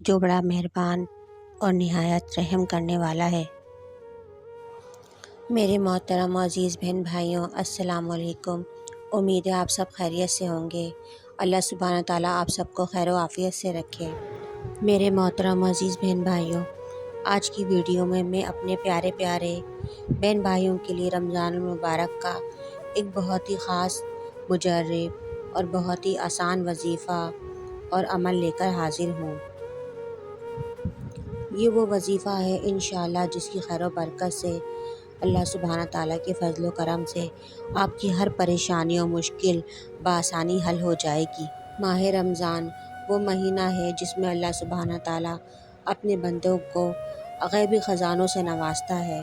جو بڑا مہربان اور نہایت رحم کرنے والا ہے۔ میرے محترم و عزیز بہن بھائیوں، السلام علیکم۔ امید ہے آپ سب خیریت سے ہوں گے۔ اللہ سبحانہ تعالیٰ آپ سب کو خیر و عافیت سے رکھے۔ میرے محترم و عزیز بہن بھائیوں، آج کی ویڈیو میں اپنے پیارے بہن بھائیوں کے لیے رمضان المبارک کا ایک بہت ہی خاص مجرب اور بہت ہی آسان وظیفہ اور عمل لے کر حاضر ہوں۔ یہ وہ وظیفہ ہے انشاءاللہ جس کی خیر و برکت سے اللہ سبحانہ تعالیٰ کے فضل و کرم سے آپ کی ہر پریشانی و مشکل بآسانی حل ہو جائے گی۔ ماہ رمضان وہ مہینہ ہے جس میں اللہ سبحانہ تعالیٰ اپنے بندوں کو غیبی خزانوں سے نوازتا ہے۔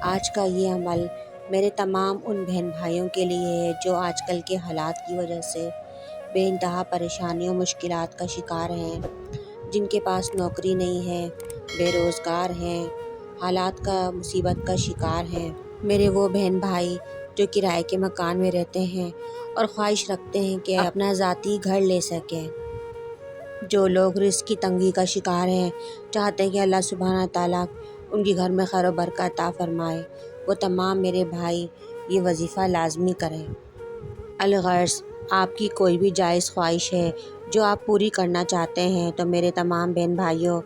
آج کا یہ عمل میرے تمام ان بہن بھائیوں کے لیے ہے جو آج کل کے حالات کی وجہ سے بے انتہا پریشانیوں مشکلات کا شکار ہیں، جن کے پاس نوکری نہیں ہے، بے روزگار ہیں، حالات کا مصیبت کا شکار ہیں۔ میرے وہ بہن بھائی جو کرائے کے مکان میں رہتے ہیں اور خواہش رکھتے ہیں کہ اپنا ذاتی گھر لے سکیں، جو لوگ رزق کی تنگی کا شکار ہیں، چاہتے ہیں کہ اللہ سبحانہ تعالیٰ ان کے گھر میں خیر و برکت عطا فرمائے، وہ تمام میرے بھائی یہ وظیفہ لازمی کریں۔ الغرض آپ کی کوئی بھی جائز خواہش ہے جو آپ پوری کرنا چاہتے ہیں تو میرے تمام بہن بھائیوں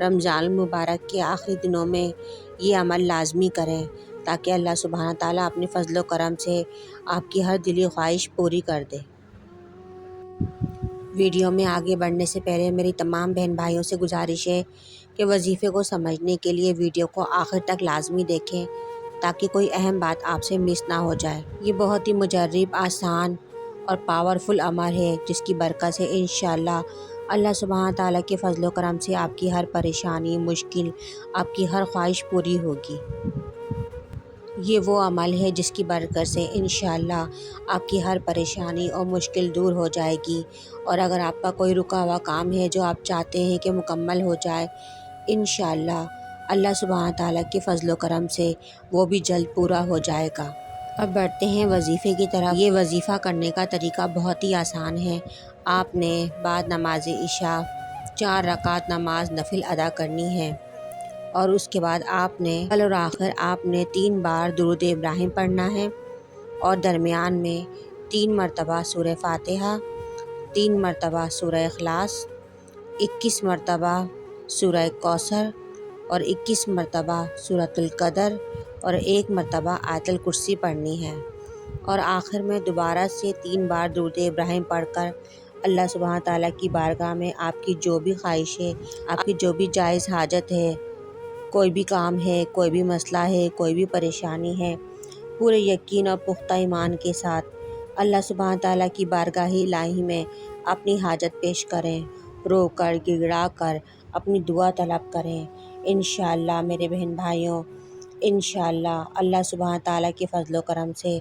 رمضان المبارک کے آخری دنوں میں یہ عمل لازمی کریں تاکہ اللہ سبحانہ تعالیٰ اپنے فضل و کرم سے آپ کی ہر دلی خواہش پوری کر دے۔ ویڈیو میں آگے بڑھنے سے پہلے میری تمام بہن بھائیوں سے گزارش ہے کہ وظیفے کو سمجھنے کے لیے ویڈیو کو آخر تک لازمی دیکھیں تاکہ کوئی اہم بات آپ سے مس نہ ہو جائے۔ یہ بہت ہی مجرب، آسان اور پاورفل عمل ہے جس کی برکت سے انشاءاللہ اللہ سبحانہ تعالیٰ کے فضل و کرم سے آپ کی ہر پریشانی، مشکل، آپ کی ہر خواہش پوری ہوگی۔ یہ وہ عمل ہے جس کی برکت سے انشاءاللہ آپ کی ہر پریشانی اور مشکل دور ہو جائے گی، اور اگر آپ کا کوئی رکا ہوا کام ہے جو آپ چاہتے ہیں کہ مکمل ہو جائے، انشاءاللہ اللہ سبحانہ تعالیٰ کے فضل و کرم سے وہ بھی جلد پورا ہو جائے گا۔ اب بڑھتے ہیں وظیفے کی طرف۔ یہ وظیفہ کرنے کا طریقہ بہت ہی آسان ہے۔ آپ نے بعد نماز عشاء 4 رکعت نماز نفل ادا کرنی ہے، اور اس کے بعد آپ نے اول اور آخر آپ نے 3 بار درود ابراہیم پڑھنا ہے، اور درمیان میں 3 مرتبہ سورہ فاتحہ، 3 مرتبہ سورہ اخلاص، 21 مرتبہ سورہ کوثر، اور 21 مرتبہ سورۃ القدر، اور 1 مرتبہ آیت الکرسی پڑھنی ہے، اور آخر میں دوبارہ سے 3 بار درود ابراہیم پڑھ کر اللہ سبحانہ تعالیٰ کی بارگاہ میں آپ کی جو بھی خواہش ہے، آپ کی جو بھی جائز حاجت ہے، کوئی بھی کام ہے، کوئی بھی مسئلہ ہے، کوئی بھی پریشانی ہے، پورے یقین اور پختہ ایمان کے ساتھ اللہ سبحانہ تعالیٰ کی بارگاہ الہی میں اپنی حاجت پیش کریں، رو کر گڑ گڑا کر اپنی دعا طلب کریں۔ انشاءاللہ میرے بہن بھائیوں، انشاءاللہ اللہ سبحانہ تعالیٰ کے فضل و کرم سے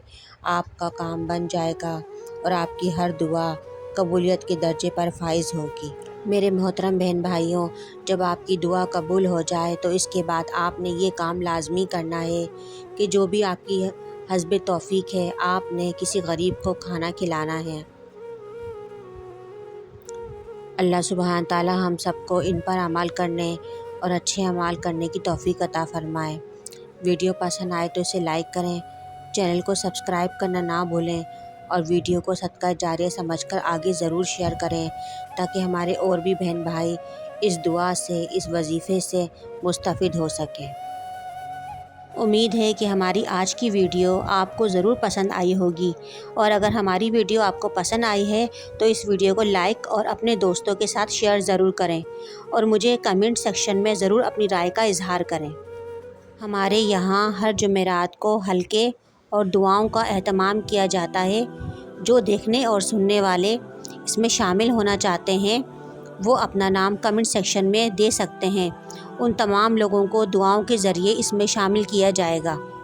آپ کا کام بن جائے گا اور آپ کی ہر دعا قبولیت کے درجے پر فائز ہوگی۔ میرے محترم بہن بھائیوں، جب آپ کی دعا قبول ہو جائے تو اس کے بعد آپ نے یہ کام لازمی کرنا ہے کہ جو بھی آپ کی حسب توفیق ہے، آپ نے کسی غریب کو کھانا کھلانا ہے۔ اللہ سبحانہ تعالیٰ ہم سب کو ان پر عمل کرنے اور اچھے اعمال کرنے کی توفیق عطا فرمائے۔ ویڈیو پسند آئے تو اسے لائک کریں، چینل کو سبسکرائب کرنا نہ بھولیں، اور ویڈیو کو صدقہ جاریہ سمجھ کر آگے ضرور شیئر کریں تاکہ ہمارے اور بھی بہن بھائی اس دعا سے، اس وظیفے سے مستفید ہو سکیں۔ امید ہے کہ ہماری آج کی ویڈیو آپ کو ضرور پسند آئی ہوگی، اور اگر ہماری ویڈیو آپ کو پسند آئی ہے تو اس ویڈیو کو لائک اور اپنے دوستوں کے ساتھ شیئر ضرور کریں، اور مجھے کمنٹ سیکشن میں ضرور اپنی رائے کا اظہار کریں۔ ہمارے یہاں ہر جمعرات کو حلقے اور دعاؤں کا اہتمام کیا جاتا ہے۔ جو دیکھنے اور سننے والے اس میں شامل ہونا چاہتے ہیں وہ اپنا نام کمنٹ سیکشن میں دے سکتے ہیں، ان تمام لوگوں کو دعاؤں کے ذریعے اس میں شامل کیا جائے گا۔